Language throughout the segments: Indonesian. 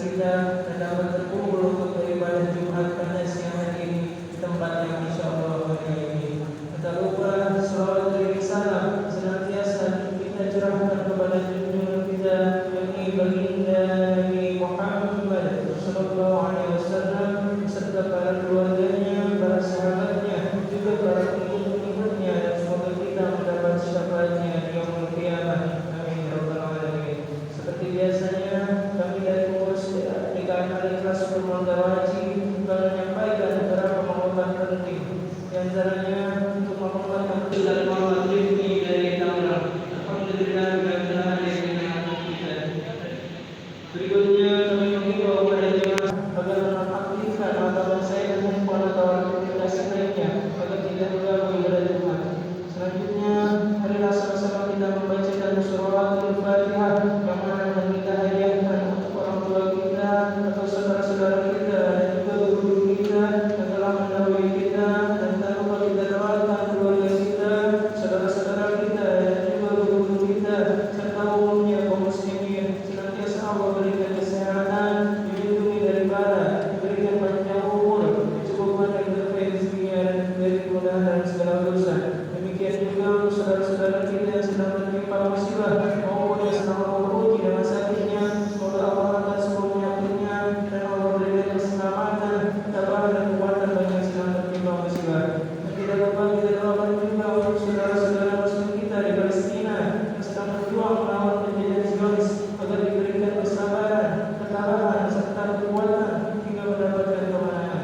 kita dan dapat berkumpul untuk beribadah Jumat pada siang hari ini di tempat yang insyaallah mulia ini. Tak lupa salawat dan salam senantiasa kita curahkan kepada junjungan kita yakni baginda Nabi Muhammad sallallahu alaihi wasallam serta para keluarganya, para sahabatnya, juga para pengikut-pengikutnya, dan semoga kita mendapat syafaatnya di yaumul qiyamah. Amin ya rabbal alamin. Seperti biasanya kami dari pengurus Nikahan Al-Ikhlas Keluarga Haji akan menyampaikan beberapa pengumuman penting. Di antaranya untuk mengumpulkan dari Muhammad Rifki dari Tangerang. Alhamdulillah bila hadir di tengah kita. Berikutnya kami mengimbau kepada jemaah agar menonaktifkan mata bonsai dan handphone atau aktivitas lainnya agar tidak mengganggu ibadah Jumat. Selanjutnya, marilah sama-sama kita membacakan surah Al-Fatihah yang mana akan kita hadiahkan untuk orang tua kita atau saudara-saudara kita dan juga guru kita yang telah mendahului kita, dan tak lupa kita doakan keluarga kita, saudara-saudara kita dan juga guru kita serta umumnya kaum muslimin. Senantiasa Allah berikan kesehatan, dilindungi dari bala, diberikan panjang umur, kecukupan dan berkah rezekinya dan diberi kemudahan dalam segala urusan. Demikian juga untuk saudara-saudara kita yang sedang tertimpa musibah maupun yang sedang mengurusi dengan sakitnya, semoga Allah angkat semua penyakitnya dan Allah berikan keselamatan, ketabahan dan kekuatan bagi yang sedang tertimpa musibah. Dan tidak lupa kita doakan juga untuk saudara-saudara muslim kita di Palestina yang sedang berjuang melawan penjajahan Zionis agar diberikan kesabaran, ketabahan serta kekuatan hingga mendapatkan kemenangan.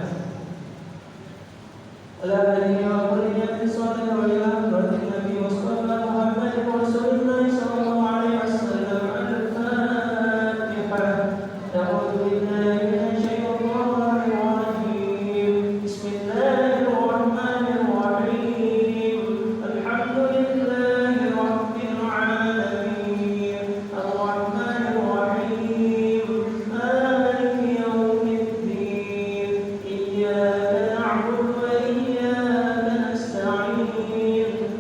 Alhamdulillah berniat suatu wajah berarti Nabi Mustafa Muhammad Rasulullah sallallahu alaihi wasallam al-Fatihah. A'udzu billahi minasyaitonir rajim. Bismillahirrahmanirrahim. Alhamdulillahi rabbil alamin. Ar-Rahmanir Rahim. Maliki yaumiddin. Iyyaka na'budu wa iyyaka nasta'in.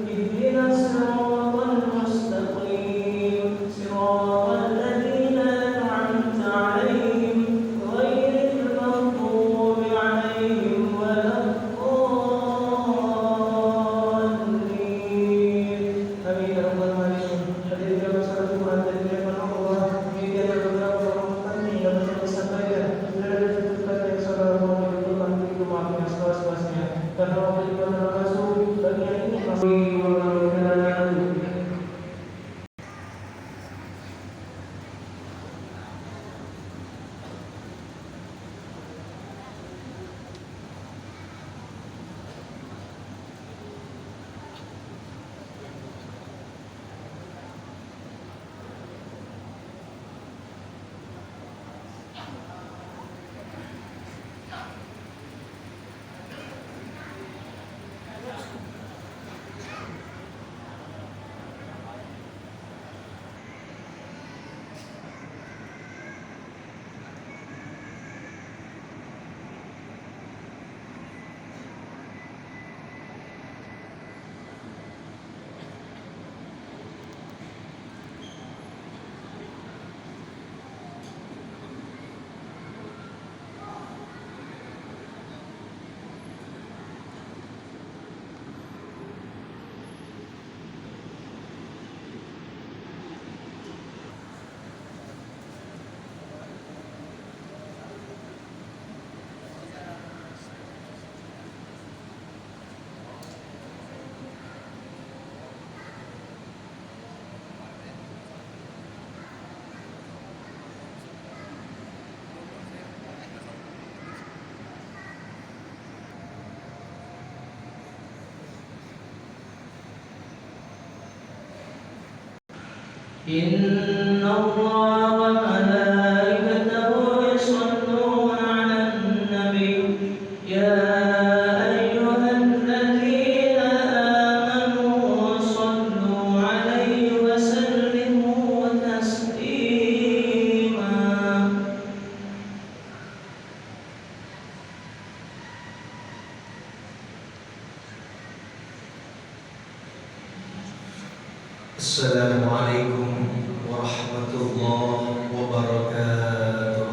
Ihdinas siratal mustaqim. Siratal ladzina an'amta 'alaihim ghairil maghdubi 'alaihim waladdallin. Amin ya rabbal alamin. Hadirin yang bersahabat Jumat dan dirahmati Allah, demikian beberapa pengumuman yang dapat saya sampaikan. Bila ada tuntutan yang saudara mohon dibutuhkan pintu maaf yang seluas-luasnya. Karena waktu di mana masuk bagian ini masih إن الله وملائكته يصلون على النبي يا أيها الذين آمنوا صلوا عليه وسلموا تسليما. Assalamualaikum warahmatullahi wabarakatuh.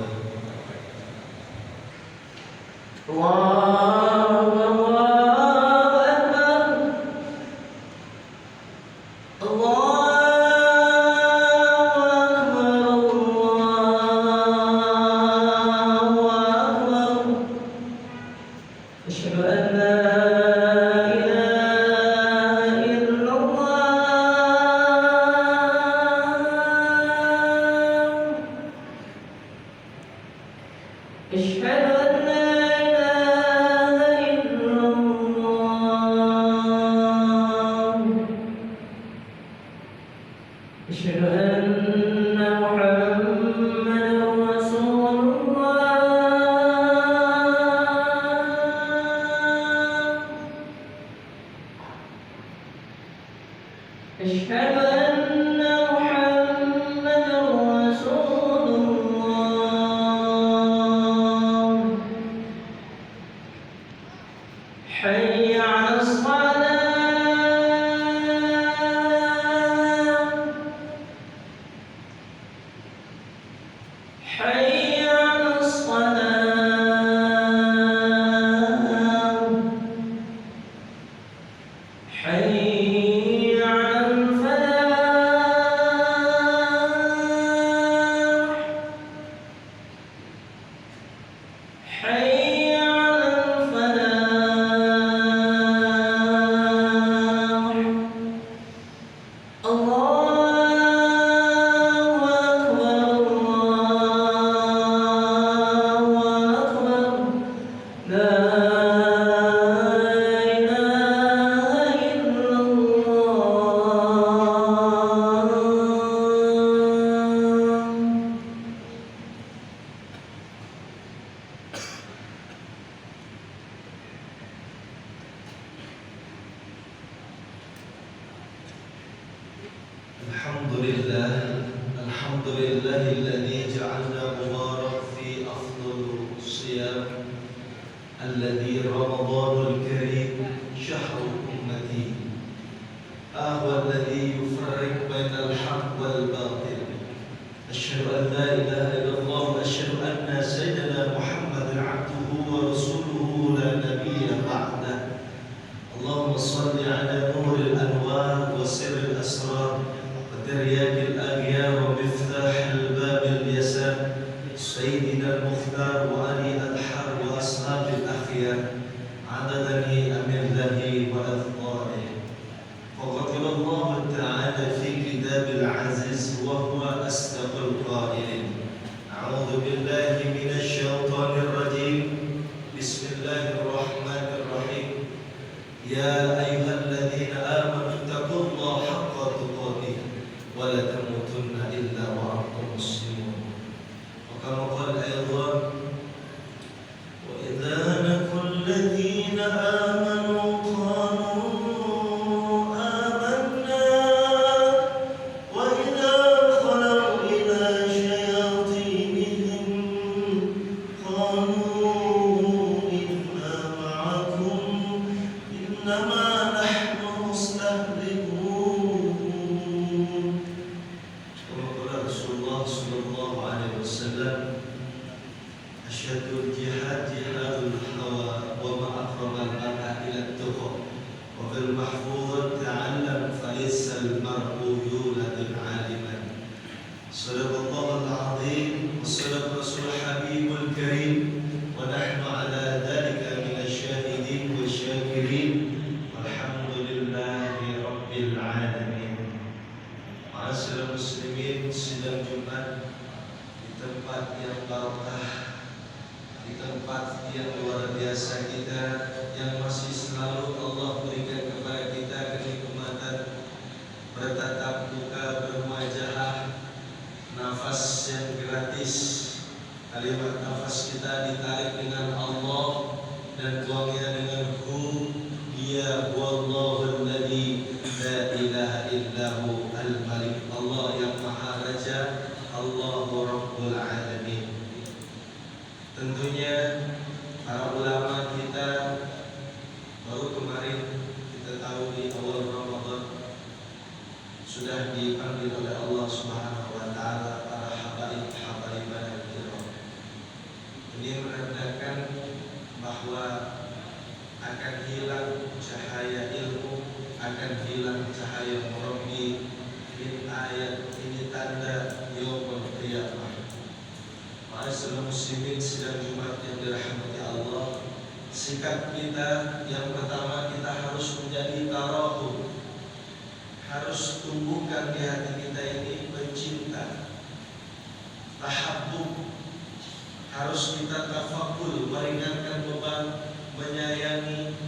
harus kita tafakkur, meringankan beban, menyayangi,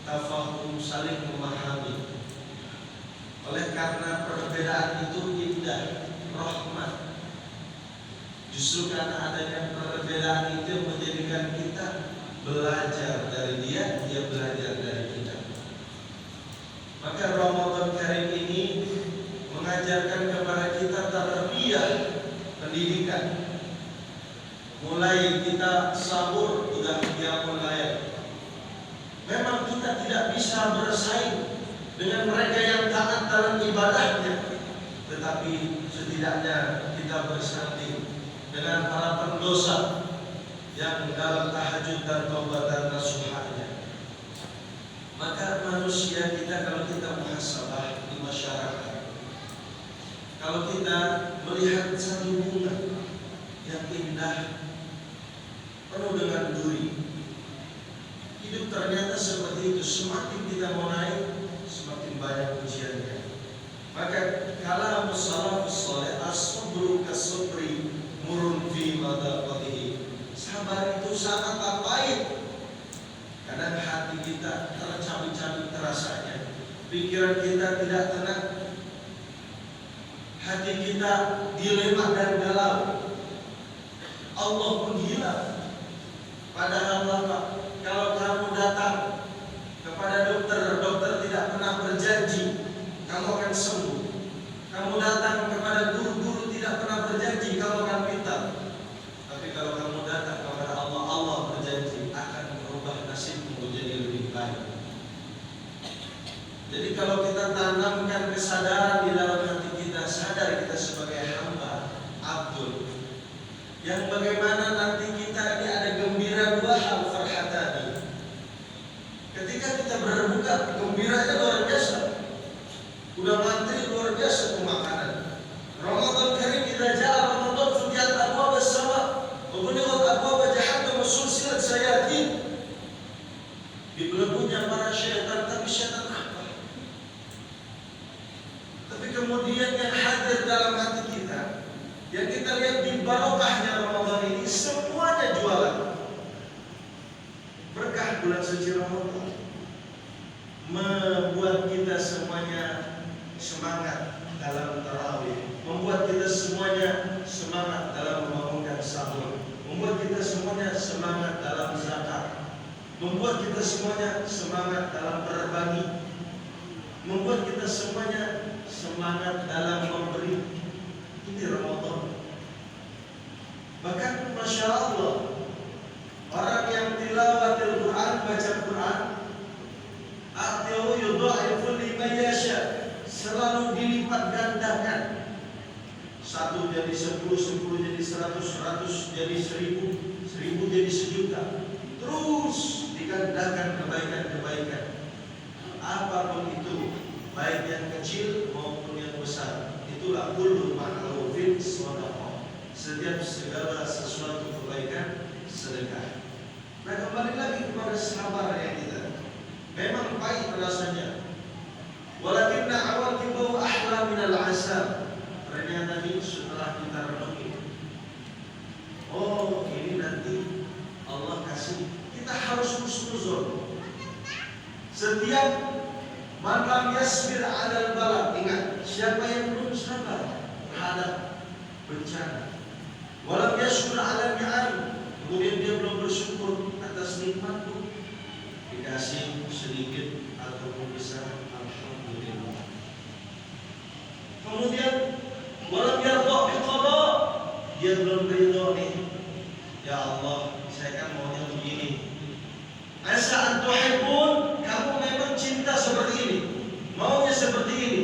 tafahum, saling memahami. Oleh karena perbedaan itu indah, rahmat. Justru karena adanya perbedaan itu menjadikan kita belajar dari dia belajar dari kita. Maka Ramadan Karim ini mengajarkan kepada kita tarbiyah pendidikan. Mulai kita sahur sudah qiyamul lail. Memang kita tidak bisa bersaing dengan mereka yang taat dalam ibadahnya, tetapi setidaknya kita bersanding dengan para pendosa yang dalam tahajud dan taubat dan nasuhahnya. Maka manusia kita, kalau kita muhasabah di masyarakat, kalau kita melihat satu bunga yang indah penuh dengan duri, hidup ternyata seperti itu. Semakin kita mau naik, semakin banyak ujiannya. Maka kala salafus saleh as-sabru kas-sabri murun fi madaqatihi. Sabar itu sangat pahit. Kadang hati kita tercabik-cabik terasanya, pikiran kita tidak tenang, hati kita dilema dan galau. Allah menghilang. Padahal Bapak, kalau kamu datang kepada dokter, dokter tidak pernah berjanji kamu akan sembuh. Kamu datang kepada guru-guru, tidak pernah berjanji kamu akan pintar. Tapi kalau kamu datang kepada Allah, Allah berjanji akan merubah nasibmu menjadi lebih baik. Jadi kalau kita tanamkan kesadaran di dalam hati kita, sadar kita sebagai hamba, abdul, yang bagaimana nanti kita ini ada gembira dua hal, farhatani. Ketika kita berbuka, gembiranya luar biasa. Udah ngantri luar biasa pemakanan. Ramadan Karim idza jaa Ramadan futiyat abwaab as-sama wa ghulqat abwaab jahannam wa sulsilat sayatin. Dibelenggunya para syaitan, tapi syaitan apa? Tapi kemudian yang hadir dalam hati kita, yang kita lihat di barokahnya Ramadan ini, semuanya jualan. Berkah bulan suci Ramadan membuat kita semuanya semangat dalam tarawih, membuat kita semuanya semangat dalam membangunkan sahur, membuat kita semuanya semangat dalam zakat, membuat kita semuanya semangat dalam berbagi, membuat kita semuanya semangat dalam memberi. Ini Ramadan. Bahkan Masya Allah, orang yang tilawatil Quran, baca Quran, atihu yudha'ifu liman yasha, selalu dilipat gandakan. 1 jadi 10, 10 jadi 100, 100 jadi 1000, 1000 jadi 1.000.000. Terus digandakan kebaikan-kebaikan. Apapun itu, baik yang kecil maupun yang besar. Itulah kullu ma'rufin shadaqah. Setiap segala sesuatu kebaikan sedekah. Nah, kembali lagi kepada sabar yang kita. Memang pahit rasanya. Walakinna awaqibahu ahla minal asal. Ternyata ini setelah kita renungi, oh ini nanti Allah kasih. Kita harus husnuzon. Setiap man lam yasbir 'alal bala, ingat, siapa yang belum sabar terhadap bencana, walam yashkur 'alal ni'am, kemudian dia belum bersyukur atas nikmat pun, dikasih sedikit ataupun besar, alhamdulillah. Kemudian walam yarda bi qada, dia belum ridho nih. Ya Allah, saya kan maunya begini. Asa an tuhibbun, kamu memang cinta seperti ini, maunya seperti ini.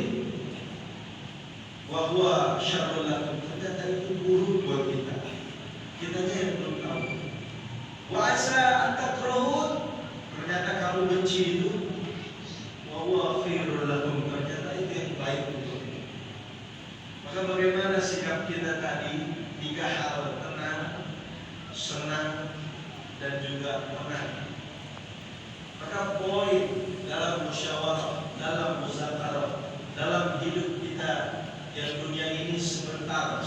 Wa huwa syarrul lakum, ternyata itu buruk buat kita. Kitanya yang belum tahu. Wa asa an takrahun, ternyata kamu benci itu. Wa huwa khairul lakum, ternyata itu yang baik untuk kita. Maka bagaimana sikap kita tadi? 3 hal: tenang, senang, dan juga menang. Maka poin dalam musyawarah, dalam muzakarah, dalam hidup kita yang dunia ini sementara,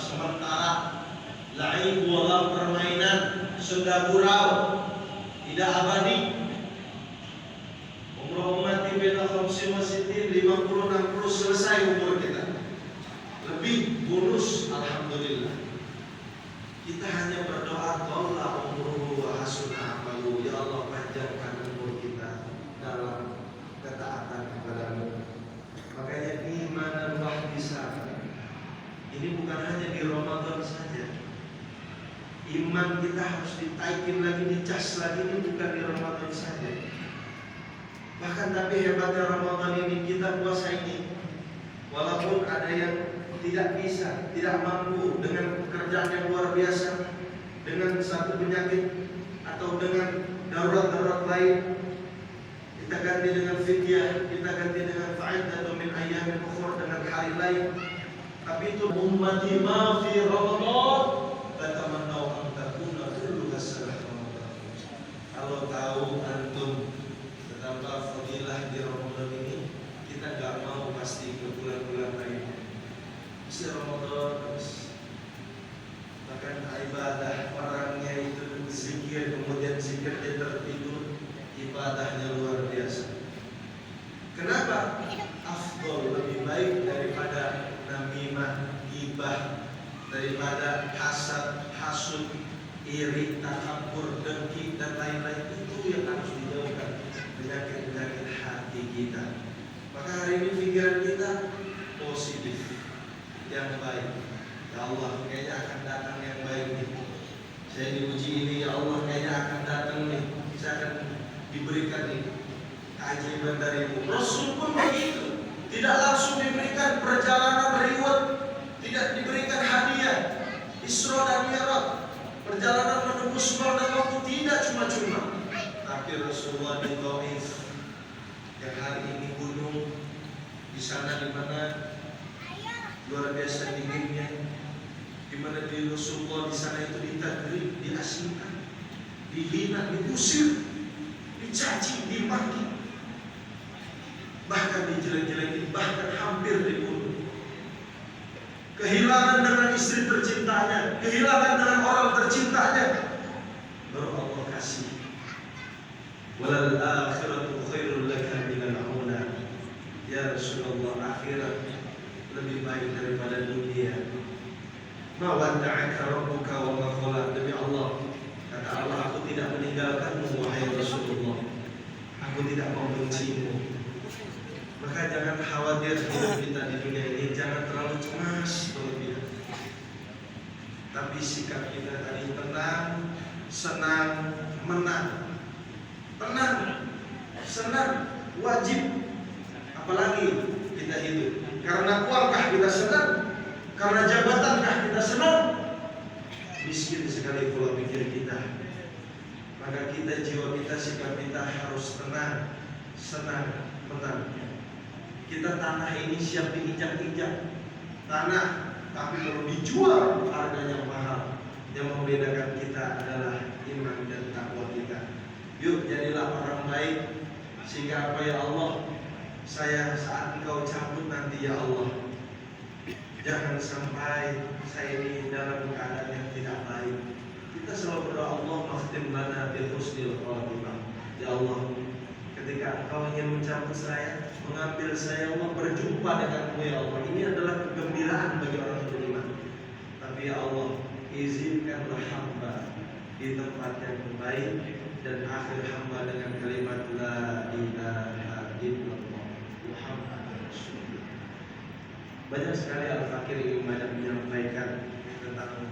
la'ib wala permainan, sudah gurau, tidak abadi. Umur umat bina khamsi wasitin 50-60 selesai umur kita. Lebih bonus, alhamdulillah. Kita hanya berdoa, tolong umruhu wa hasuna amalu. Ya Allah, panjangkan umur kita dalam ketaatan kepadamu. Makanya iman Allah bisa. Ini bukan hanya di Ramadan saja. Iman kita harus ditaikin lagi, dicas lagi. Ini bukan di Ramadan saja. Bahkan tapi hebatnya Ramadan ini, kita puasa ini, walaupun ada yang tidak bisa, tidak mampu dengan pekerjaan yang luar biasa, dengan satu penyakit atau dengan darurat-darurat lain, kita ganti dengan fidyah, kita ganti dengan fa'iddatun min ayyamin ukhra, dengan hari lain. Tapi itu ummati ma fi Ramadan fatamannau an takuna kullu hasanah Ramadan. Kalau tahu antum betapa fadilah di Ramadan ini, kita enggak mau pasti ke bulan-bulan lain. Mesti Ramadan terus. Bahkan ibadah orangnya itu zikir, kemudian zikirnya tertidur, ibadahnya luar biasa. Kenapa? Afdol, lebih baik daripada namimah, gibah, daripada hasad, hasud, iri, takabur, dengki dan lain-lain. Itu yang harus dijauhkan, penyakit-penyakit hati kita. Maka hari ini pikiran kita positif, yang baik. Ya Allah, kayaknya akan datang yang baik nih. Saya diuji ini, ya Allah, kayaknya akan datang nih. Saya akan diberikan nih keajaiban darimu. Rasul pun begitu. Tidak langsung diberikan perjalanan reward, tidak diberikan hadiah Isra dan Mi'raj, perjalanan menembus malam dan waktu, tidak cuma-cuma. Tapi Rasulullah di Taif, yang hari ini gunung di sana, di mana luar biasa dinginnya, di mana di Rasulullah di sana itu ditaghrib, diasingkan, dihina, diusir, dicaci, dimaki, bahkan dijelek-jelekin, bahkan hampir dibunuh. Kehilangan dengan istri tercintanya, kehilangan dengan orang tercintanya, baru Allah kasih. Walal akhiratu khairul laka minal ula. Ya Rasulullah, akhirat lebih baik daripada dunia. Ma wadda'aka rabbuka wa ma qala. Demi Allah, kata Allah, aku tidak meninggalkanmu wahai Rasulullah. Aku tidak membencimu. Maka jangan khawatir hidup kita di dunia ini, jangan terlalu cemas berlebihan. Tapi sikap kita tadi tenang, senang, menang. Tenang, senang, wajib. Apalagi kita hidup. Karena uangkah kita senang? Karena jabatankah kita senang? Miskin sekali pola pikir kita. Maka kita, jiwa kita, sikap kita harus tenang, senang, menang. Kita tanah ini siap diinjak-injak. Tanah, tapi kalau dijual harganya mahal. Yang membedakan kita adalah iman dan takwa kita. Yuk jadilah orang baik, sehingga apa ya Allah, saya saat Engkau cabut nanti ya Allah, jangan sampai saya ini dalam keadaan yang tidak baik. Kita selalu berdoa, Allah makhtim lana bil husnil khatimah. Ya Allah, ketika Engkau ingin mencabut saya, mengambil saya, Allah, berjumpa denganmu ya Allah, ini adalah kegembiraan bagi orang beriman. Tapi ya Allah, izinkanlah hamba di tempat yang baik, dan akhir hamba dengan kalimat la ilaha illallah Muhammadur Rasulullah. Banyak sekali Al-Fakir ingin banyak menyampaikan tentang